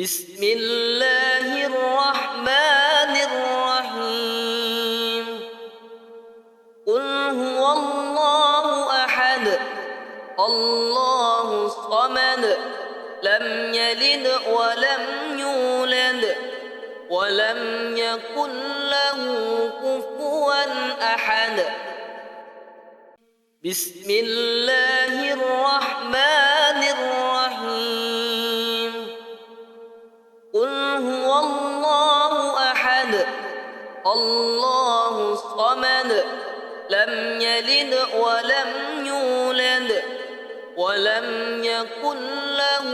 بسم الله الرحمن الرحيم قل هو الله أحد الله الصمد لم يلد ولم يولد ولم يكن له كفوا أحد بسم الله الرحمن الرحيم قل هو الله أحد الله الصمد لم يلد ولم يولد ولم يكن له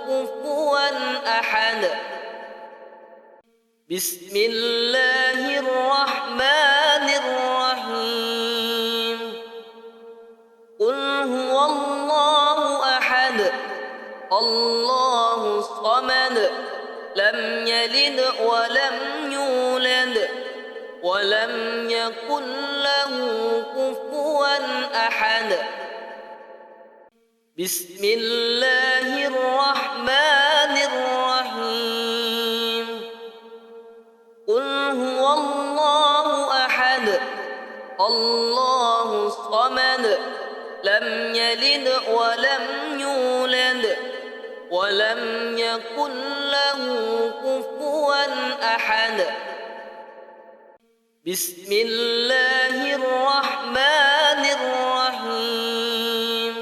كفوا أحد بسم الله الرحمن الرحيم قل هو الله أحد الله الصمد لم يلد ولم يولد ولم يكن له كفوا أحد بسم الله الرحمن الرحيم قل هو الله أحد الله الصمد لم يلد ولم يولد ولم يكن له كفوا أحد بسم الله الرحمن الرحيم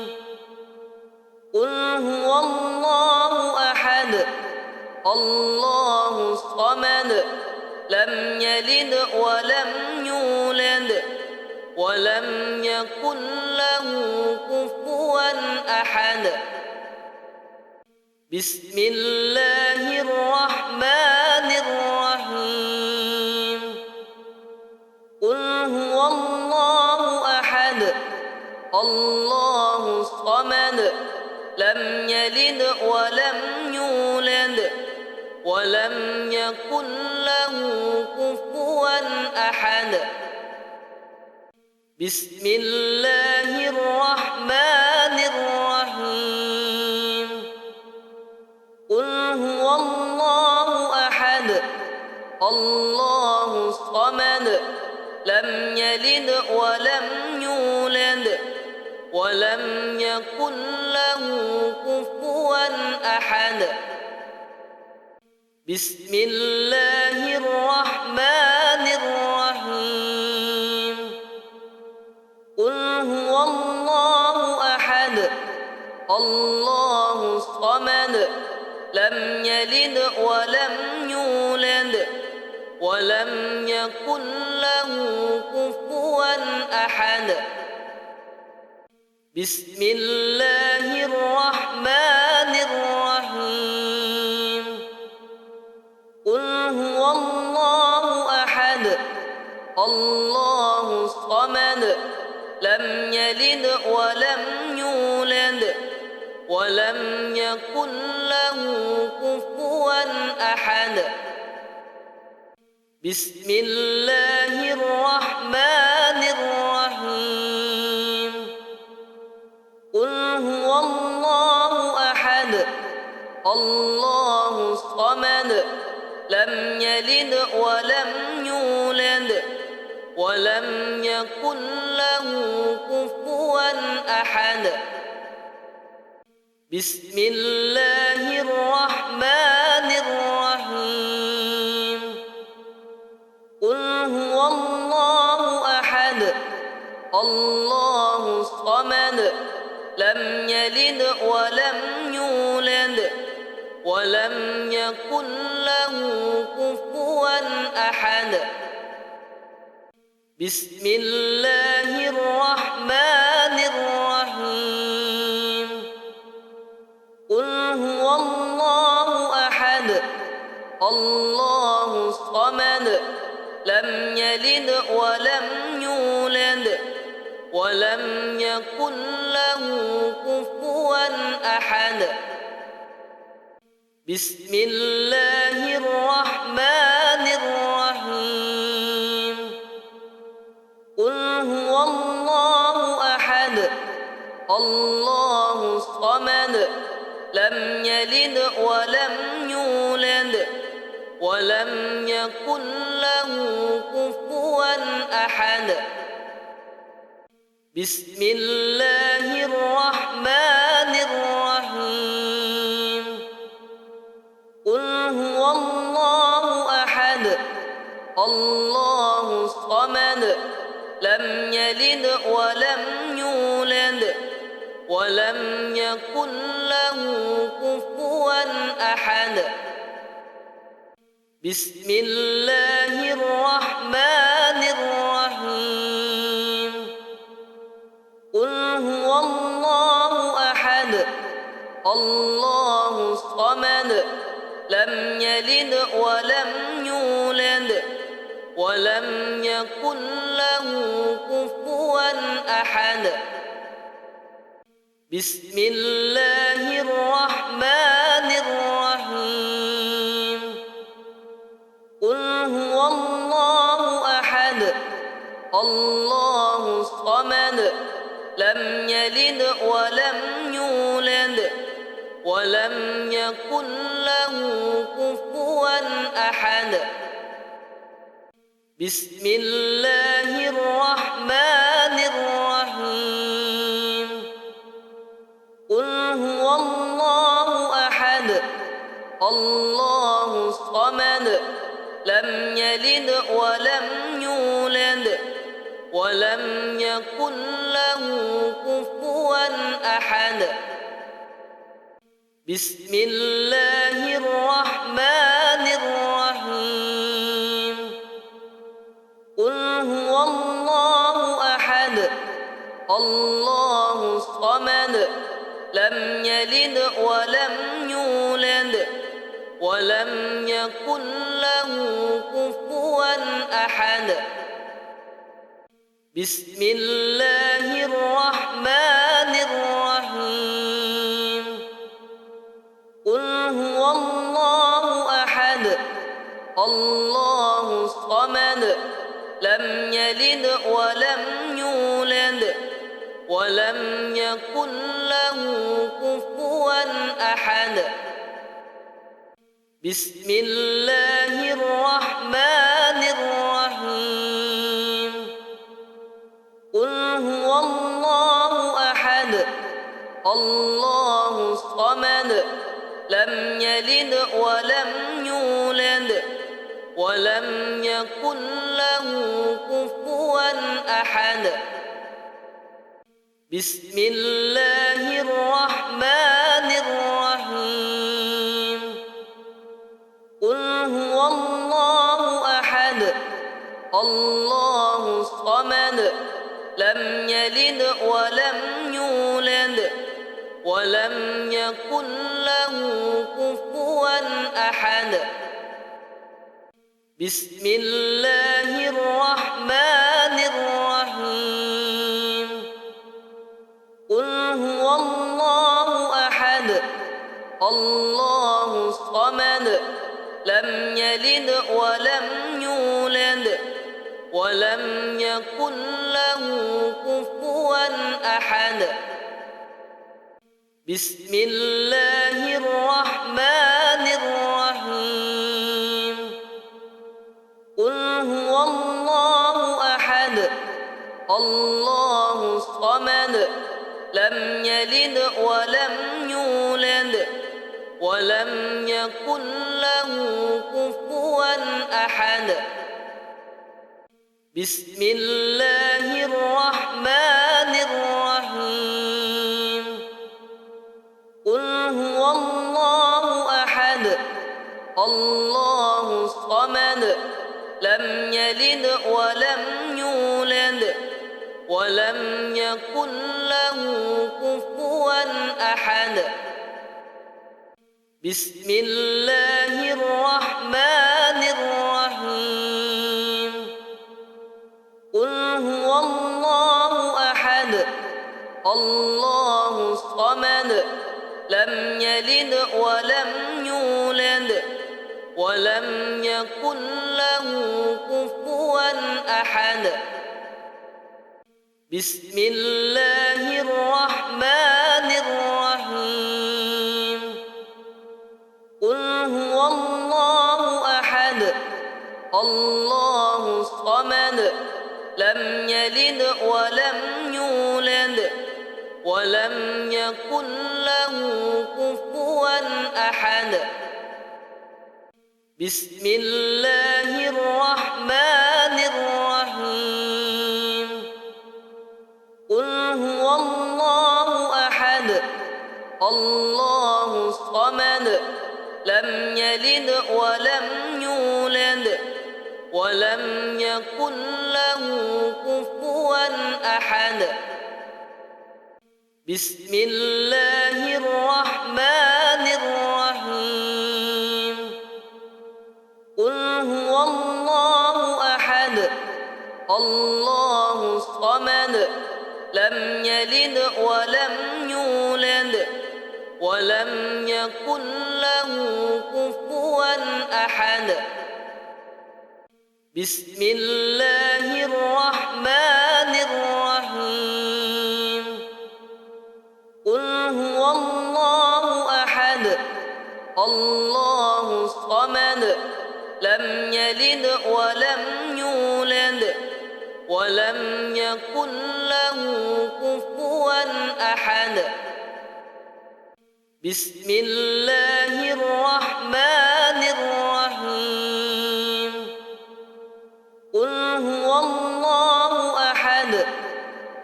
قل هو الله أحد الله الصمد لم يلد ولم يولد ولم يكن له كفوا أحد بسم الله الرحمن الرحيم قل هو الله أحد الله الصمد لم يلد ولم يولد ولم يكن له كفوا أحد بسم الله الرحمن الرحيم قل هو الله أحد الله الصمد لم يلد ولم يولد ولم يكن له كفوا أحد بسم الله الرحمن الرحيم قل هو الله أحد الله الصمد لم يلد ولم يولد ولم يكن له كفوا أحد بسم الله الرحمن الرحيم قل هو الله أحد الله الصمد لم يلد ولم يولد ولم يكن له كفوا أحد بسم الله الرحمن الرحيم قل هو الله أحد الله الصمد لم يلد ولم يولد ولم يكن له كفوا أحد بسم الله الرحمن الرحيم قل هو الله أحد الله الصمد لم يلد ولم يولد ولم يكن له كفوا أحد بسم الله الرحمن الرحيم قل هو الله أحد الله الصمد لم يلد ولم يولد ولم يكن له كفوا أحد بسم الله الرحمن الرحيم قل هو الله أحد الله الصمد لم يلد ولم يولد ولم يكن له كفوا أحد بسم الله الرحمن الرحيم قل هو الله أحد الله الصمد لم يلد ولم يولد ولم يكن له كفوا أحد بسم الله الرحمن الرحيم قل هو الله أحد الله الصمد لم يلد ولم يولد ولم يكن له كفوا أحد بسم الله الرحمن الرحيم قل هو الله أحد الله الصمد لم يلد ولم يولد ولم يكن له كفوا أحد بسم الله الرحمن الرحيم قل هو الله أحد الله الصمد لم يلد ولم يولد ولم يكن له كفوا أحد بسم الله الرحمن الرحيم قل هو الله أحد الله الصمد لم يلد ولم يولد ولم يكن له كفوا أحد بسم الله الرحمن الرحيم قل هو الله أحد الله الصمد لم يلد ولم يولد ولم يكن له كفوا أحد بسم الله الرحمن الرحيم قل هو الله أحد الله الصمد لم يلد ولم يولد ولم يكن له كفوا أحد بسم الله الرحمن الرحيم قل هو الله أحد الله الصمد لم يلد ولم يولد ولم يكن له كفوا أحد بسم الله الرحمن الرحيم قل هو الله أحد الله الصمد لم يلد ولم يولد ولم يكن له كفوا أحد بسم الله الرحمن الرحيم قل هو الله أحد الله الصمد لم يلد ولم يولد ولم يكن له كفوا أحد بسم الله الرحمن الرحيم قل هو الله أحد الله الصمد لم يلد ولم يولد ولم يكن له كفوا أحد بسم الله الرحمن الرحيم قل هو الله أحد الله الصمد لم يلد ولم يولد ولم يكن له كفوا أحد بسم الله الرحمن الرحيم قل هو الله أحد الله الصمد لم يلد ولم يولد ولم يكن له كفوا أحد بسم الله الرحمن الرحيم قل هو الله أحد الله الصمد لم يلد ولم يولد ولم يكن له كفوا أحد بسم الله الرحمن الرحيم قل هو الله أحد الله الصمد لم يلد ولم يولد ولم يكن له كفوا أحد بسم الله الرحمن الرحيم قل هو الله أحد الله الصمد لم يلد ولم يولد ولم يكن له كفوا أحد بسم الله الرحمن الرحيم قل هو الله أحد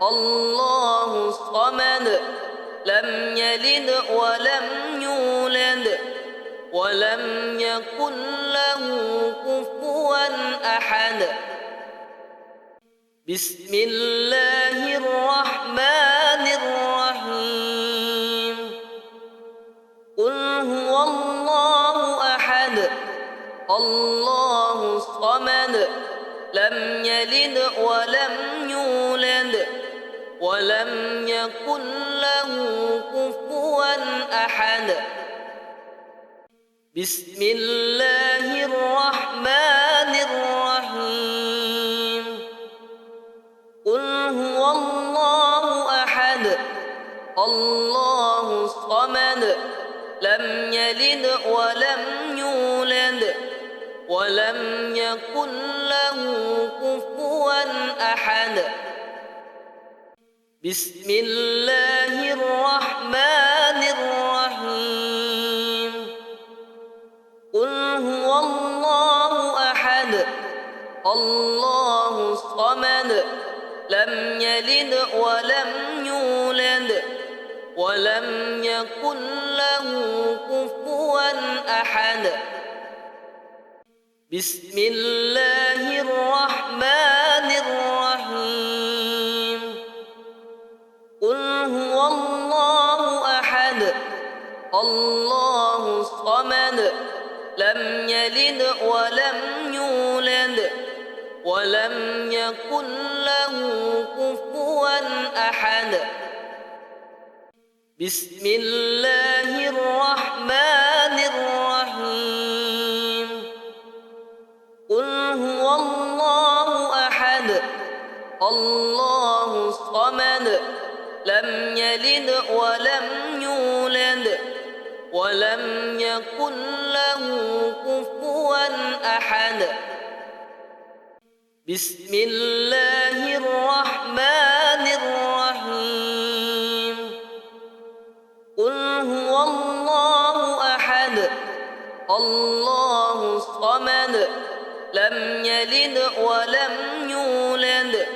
الله الصمد لم يلد ولم يولد ولم يكن له كفوا أحد بسم الله الرحمن الرحيم قل هو الله أحد الله الصمد لم يلد ولم يولد ولم يكن له كفوا أحد بسم الله الرحمن الرحيم قل هو الله أحد الله الصمد لم يلد ولم يولد ولم يكن له كفوا أحد بسم الله الرحمن الرحيم قل هو الله أحد الله الصمد لم يلد ولم يولد ولم يكن له كفوا أحد بسم الله الرحمن الرحيم قل هو الله أحد الله الصمد لم يلد ولم يولد ولم يكن له كفوا أحد بسم الله الرحمن الرحيم قل هو الله أحد الله الصمد لم يلد ولم يولد ولم يكن له كفوا أحد بسم الله الرحمن الرحيم قل هو الله أحد الله الصمد لم يلد ولم يولد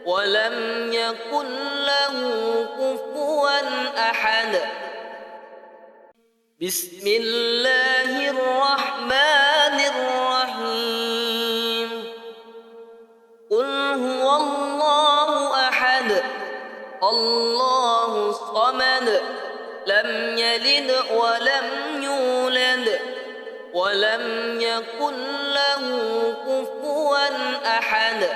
ولم يكن له كفوا أحد بسم الله الرحمن الرحيم قل هو الله أحد الله الصمد لم يلد ولم يولد ولم يكن له كفوا أحد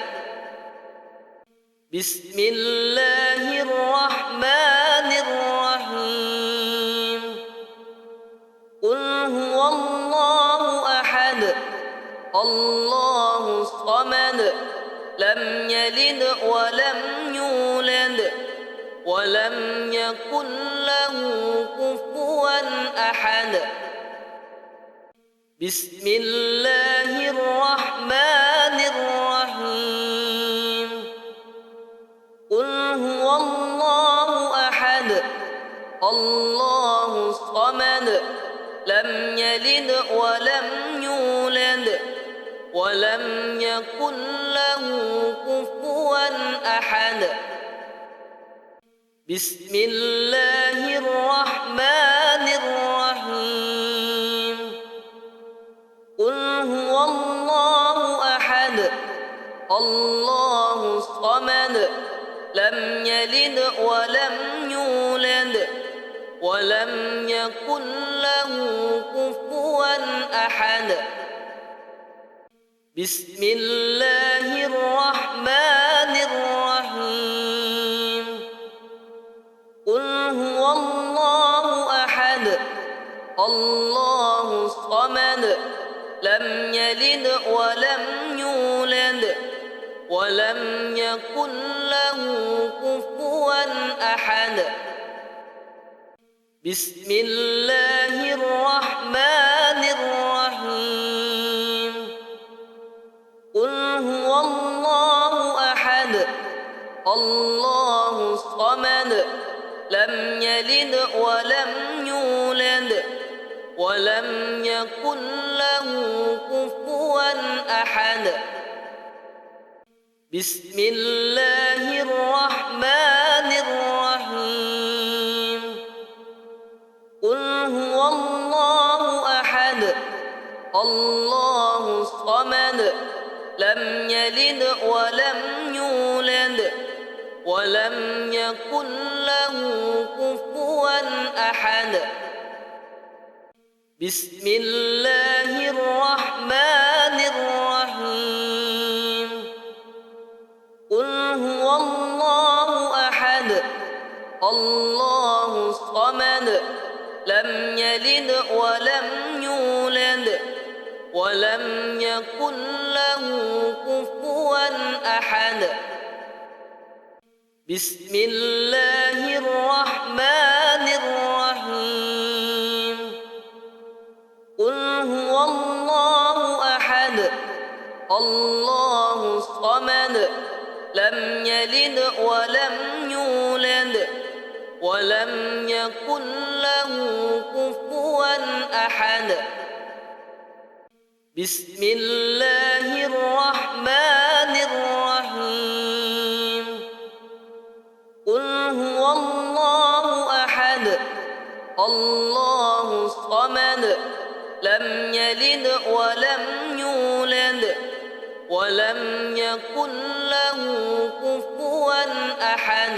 بسم الله الرحمن الرحيم قل هو الله أحد الله الصمد لم يلد ولم يولد ولم يكن له كفوا أحد بسم الله الرحمن يلد ولم يولد ولم يكن له كفوا أحد. بسم الله الرحمن الرحيم. قل هو الله أحد الله الصمد لم يلد ولم يولد ولم يكن له كفوا أحد. بسم الله الرحمن الرحيم. قل هو الله أحد الله الصمد لم يلد ولم يولد ولم يكن له كفوا أحد. بسم الله الرحمن الرحيم. قل هو الله أحد الله الصمد لم يلد ولم يولد ولم يكن له كفوا أحد. بسم الله الرحمن الرحيم. قل هو الله أحد الله الصمد لم يلد ولم يولد ولم يكن له كفوا أحد. بسم الله الرحمن الرحيم. قل هو الله أحد الله الصمد لم يلد ولم يولد ولم يكن له كفوا أحد. بسم الله الرحمن الرحيم. قل هو الله أحد الله الصمد لم يلد ولم يولد ولم يكن له كفوا أحد. بسم الله الرحمن الرحيم. قل هو الله أحد الله الصمد لم يلد ولم يولد ولم يكن له كفوا أحد.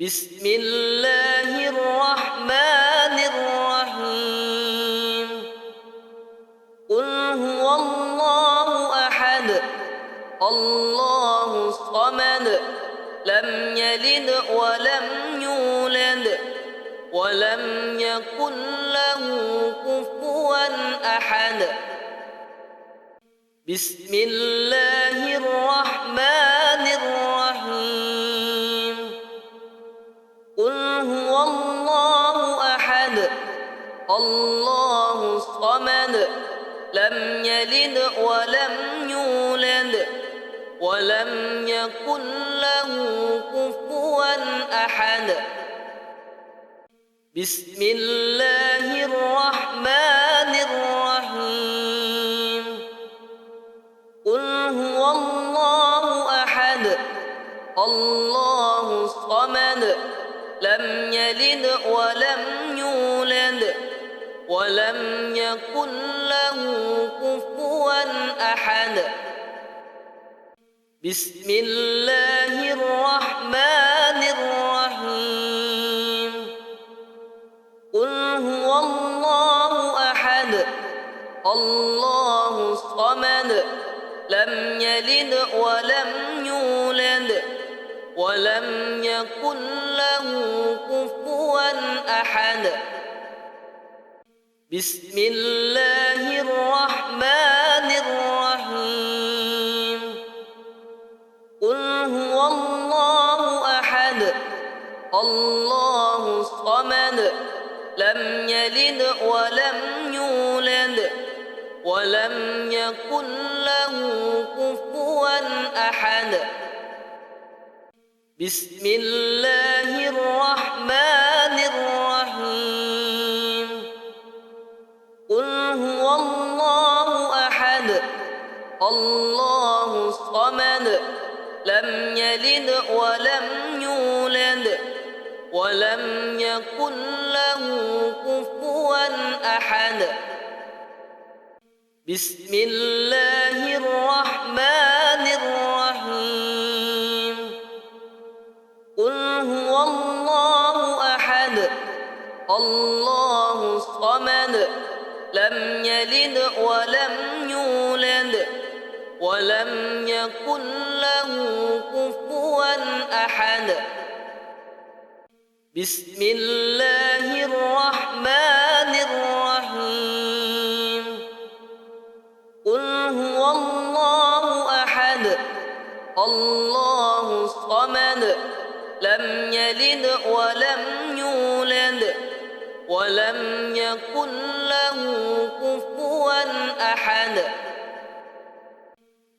بسم الله الرحمن الرحيم. قل هو الله أحد الله الصمد لم يلد ولم يولد ولم يكن له كفوا أحد. بسم الله الرحمن الرحيم. قل هو الله أحد الله الصمد لم يلد ولم يولد ولم يكن له كفوا أحد. بسم الله الرحمن الرحيم. قل هو الله أحد الله الصمد لم يلد ولم يولد ولم يكن له كفوا أحد. بسم الله الرحمن الرحيم. قل هو الله أحد الله الصمد لم يلد ولم يولد ولم يكن له كفوا أحد. بسم الله الرحمن الرحيم. قل هو الله أحد الله الصمد لم يلد ولم يولد ولم يكن له كفوا أحد. بسم الله الرحمن الرحيم. هو الله أحد الله الصمد لم يلد ولم يولد ولم يكن له كفوا أحد بسم الله الرحمن الرحيم قل هو الله أحد الله الصمد لم يلد ولم يولد ولم يكن له كفوا أحد بسم الله الرحمن الرحيم قل هو الله أحد الله الصمد لم يلد ولم يولد ولم يكن له كفوا أحد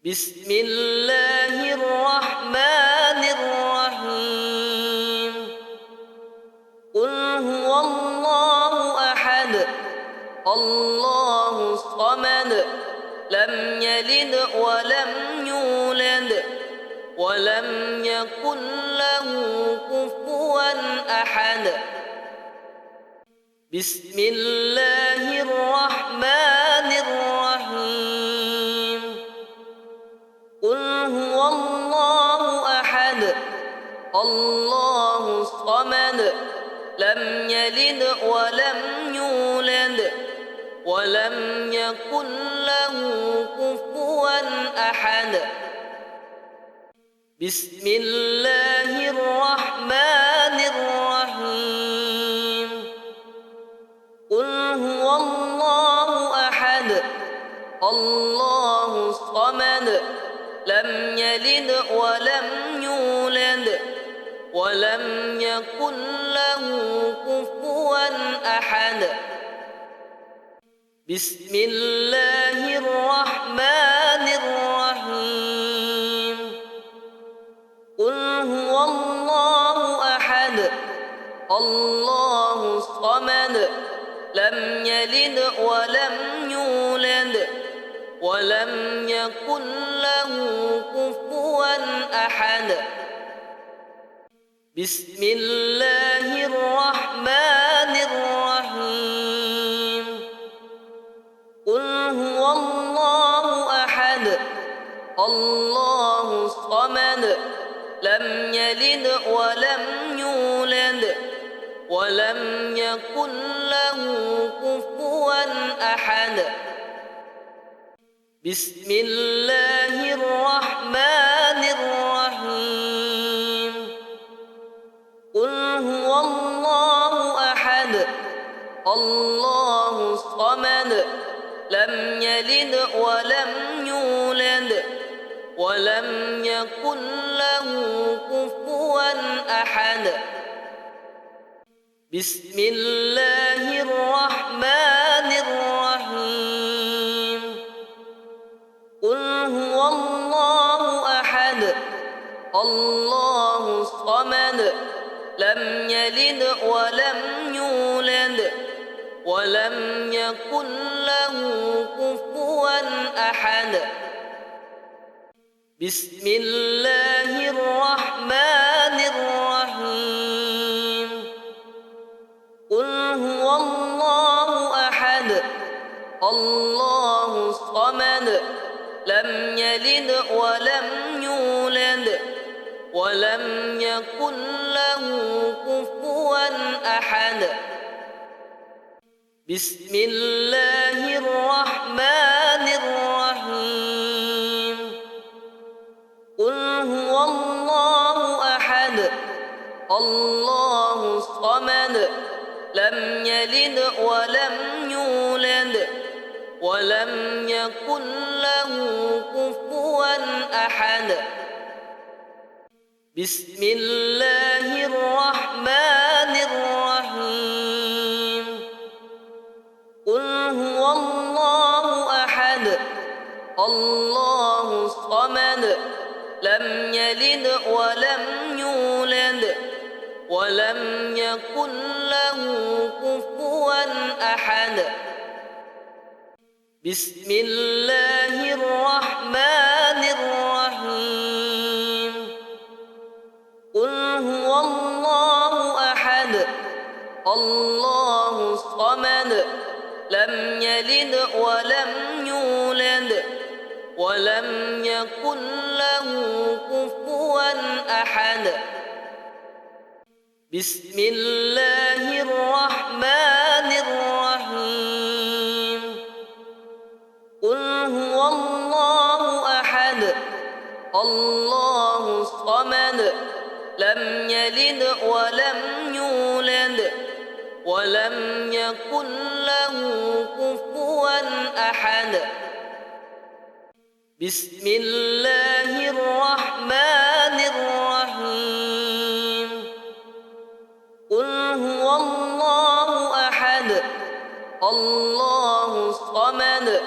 بسم الله الرحمن الرحيم قل هو الله أحد الله الصمد لم يلد ولم يولد ولم يكن له كفوا أحد بسم الله الرحمن الرحيم قل هو الله أحد الله الصمد لم يلد ولم يولد ولم يكن له كفوا أحد بسم الله الرحمن الرحيم قل هو الله أحد الله الصمد لم يلد ولم يولد ولم يكن له كفوا أحد بسم الله الرحمن الرحيم قل هو الله أحد الله الصمد لم يلد ولم يولد ولم يكن له كفوا أحد بسم الله الرحمن الرحيم قل هو الله أحد الله الصمد لم يلد ولم يولد ولم يكن له كفوا أحد بسم الله الرحمن الرحيم قل هو الله أحد الله الصمد لم يلد ولم يولد ولم يكن له كفوا أحد بسم الله الرحمن الرحيم قل هو الله أحد الله الصمد لم يلد ولم يولد ولم يكن له كفوا أحد بسم الله الرحمن الرحيم قل هو الله أحد الله الصمد لم يلد ولم يولد ولم يكن له كفوا أحد بسم الله الرحمن الرحيم قل هو الله أحد الله الصمد لم يلد ولم يولد ولم يكن له كفوا أحد بسم الله الرحمن الرحيم قل هو الله أحد الله الصمد لم يلد ولم يولد ولم يكن له كفوا أحد بسم الله الرحمن الرحيم قل هو الله أحد الله الصمد لم يلد ولم يولد ولم يكن له كفوا أحد بسم الله الرحمن الرحيم قل هو الله أحد الله الصمد لم يلد ولم يولد ولم يكن له كفوا أحد بسم الله الرحمن الرحيم قل هو الله أحد الله الصمد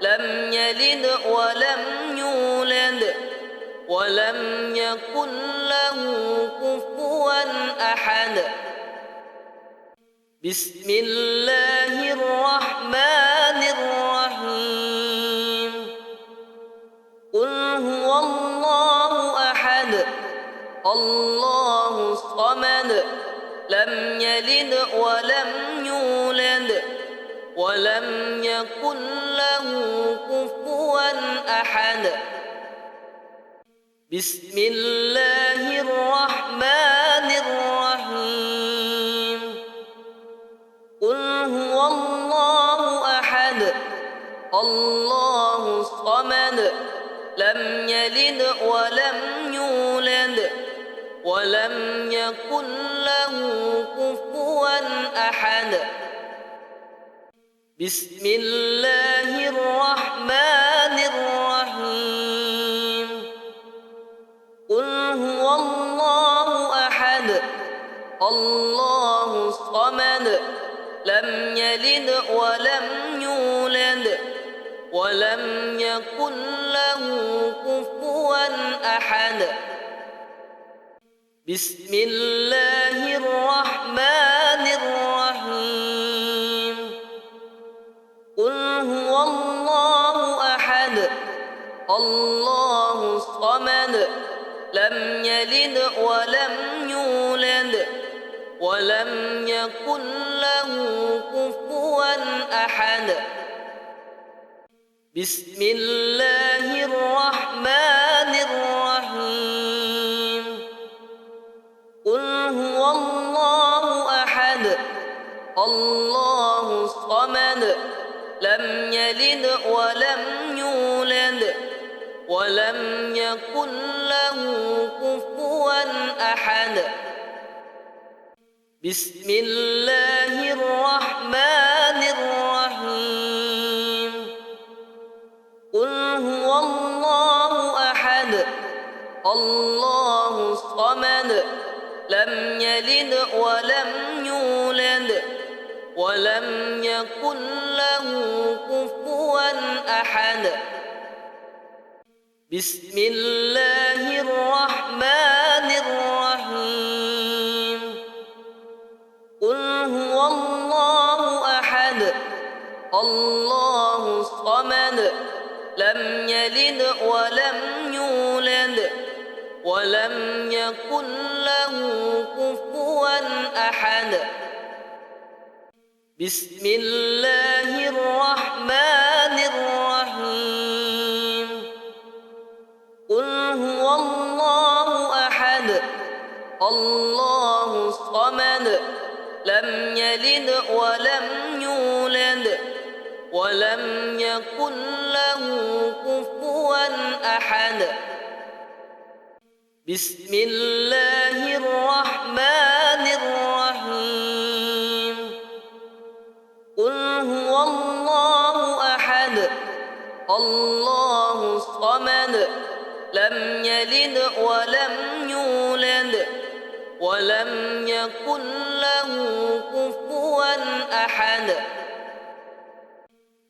لم يلد ولم يولد ولم يكن له كفوا أحد بسم الله الرحمن الرحيم قل هو الله أحد الله الصمد لم يلد ولم يولد ولم يكن له كفوا أحد بسم الله الرحمن الرحيم قل هو الله أحد الله الصمد لم يلد ولم يولد ولم يكن له كفوا أحد بسم الله الرحمن الرحيم قل هو الله أحد الله الصمد لم يلد ولم يولد ولم يكن له كفوا أحد بسم الله الرحمن الرحيم قل هو الله أحد الله الصمد لم يلد ولم يولد ولم يكن له كفوا أحد بسم الله الرحمن الرحيم قل هو الله أحد الله الصمد لم يلد ولم يولد ولم يكن له كفوا أحد بسم الله الرحمن الرحيم قل هو الله أحد الله الصمد لم يلد ولم يولد ولم يكن له كفوا أحد بسم الله الرحمن الرحيم قل هو الله أحد الله الصمد لم يلد ولم يولد ولم يكن له كفوا أحد بسم الله الرحمن الرحيم قل هو الله أحد الله الصمد لم يلد ولم يولد ولم يكن له كفوا أحد بسم الله الرحمن الرحيم قل هو الله أحد الله الصمد لم يلد ولم يولد ولم يكن له كفوا أحد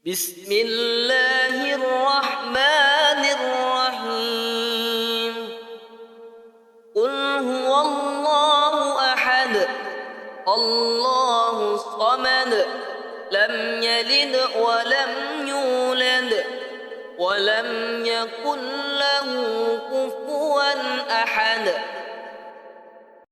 بسم الله الرحمن الرحيم قل هو الله أحد الله الصمد لم يلد ولم يولد ولم يكن له كفوا أحد